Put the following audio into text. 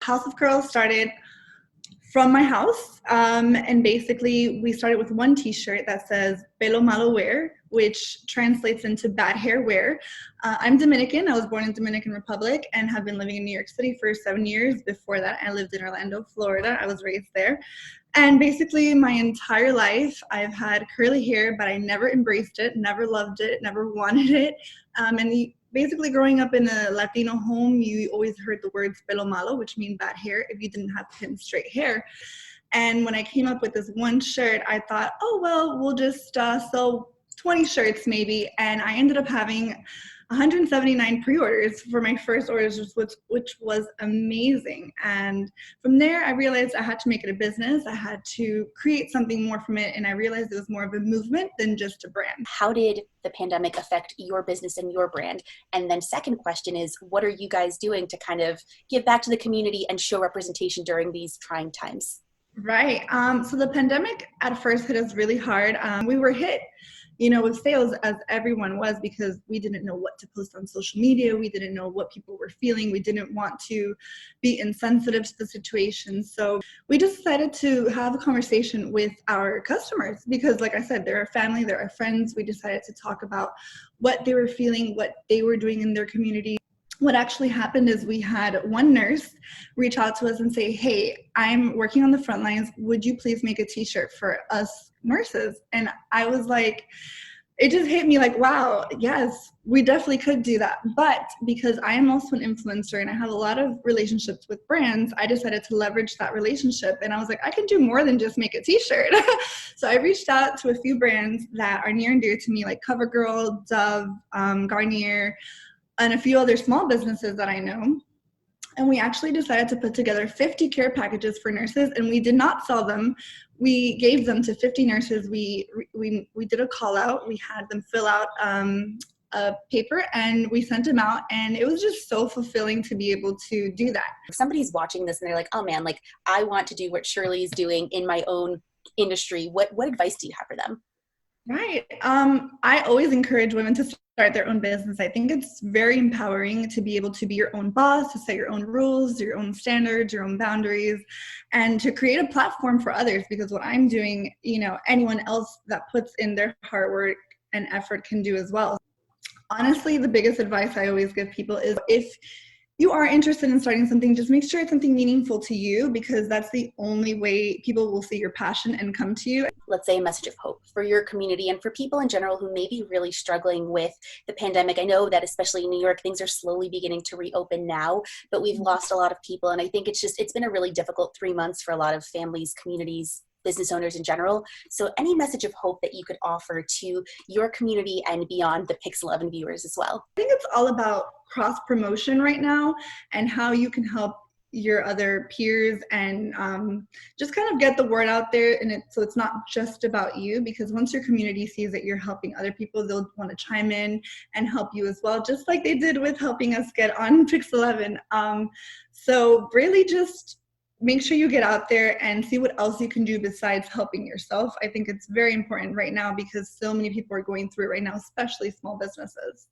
House of Curls started from my house, and basically we started with one t-shirt that says pelo malo wear, which translates into bad hair wear. I'm Dominican. I was born in Dominican Republic and have been living in New York City for 7 years. Before that, I lived in Orlando, Florida. I was raised there. And basically my entire life I've had curly hair, but I never embraced it, never loved it, never wanted it. Basically growing up in a Latino home, you always heard the words pelo malo, which means bad hair, if you didn't have pin straight hair. And when I came up with this one shirt, I thought, oh, well, we'll just sell 20 shirts maybe. And I ended up having 179 pre-orders for my first orders, which was amazing. And from there, I realized I had to make it a business. I had to create something more from it. And I realized it was more of a movement than just a brand. How did the pandemic affect your business and your brand? And then second question is, what are you guys doing to kind of give back to the community and show representation during these trying times? Right. So the pandemic at first hit us really hard. We were hit, with sales as everyone was, because we didn't know what to post on social media. We didn't know what people were feeling. We didn't want to be insensitive to the situation. So we just decided to have a conversation with our customers because, like I said, they're our family, they're our friends. We decided to talk about what they were feeling, what they were doing in their community. What actually happened is we had one nurse reach out to us and say, hey, I'm working on the front lines. Would you please make a t-shirt for us nurses? And I was like, it just hit me like, wow, yes, we definitely could do that. But because I am also an influencer and I have a lot of relationships with brands, I decided to leverage that relationship. And I was like, I can do more than just make a t-shirt. So I reached out to a few brands that are near and dear to me, like CoverGirl, Dove, Garnier, and a few other small businesses that I know. And we actually decided to put together 50 care packages for nurses, and we did not sell them. We gave them to 50 nurses. We did a call out. We had them fill out a paper and we sent them out, and it was just so fulfilling to be able to do that. If somebody's watching this and they're like, oh man, like I want to do what Shirley's doing in my own industry, what advice do you have for them? Right. I always encourage women to start their own business. I think it's very empowering to be able to be your own boss, to set your own rules, your own standards, your own boundaries, and to create a platform for others. Because what I'm doing, anyone else that puts in their hard work and effort can do as well. Honestly, the biggest advice I always give people is if you are interested in starting something, just make sure it's something meaningful to you, because that's the only way people will see your passion and come to you. Let's say a message of hope for your community and for people in general who may be really struggling with the pandemic. I know that especially in New York, things are slowly beginning to reopen now, but we've lost a lot of people. And I think it's been a really difficult 3 months for a lot of families, communities, business owners in general. So any message of hope that you could offer to your community and beyond the Pix11 viewers as well? I think it's all about cross promotion right now and how you can help your other peers and just kind of get the word out there. And so it's not just about you, because once your community sees that you're helping other people, they'll want to chime in and help you as well, just like they did with helping us get on Pix11. So really just make sure you get out there and see what else you can do besides helping yourself. I think it's very important right now because so many people are going through it right now, especially small businesses.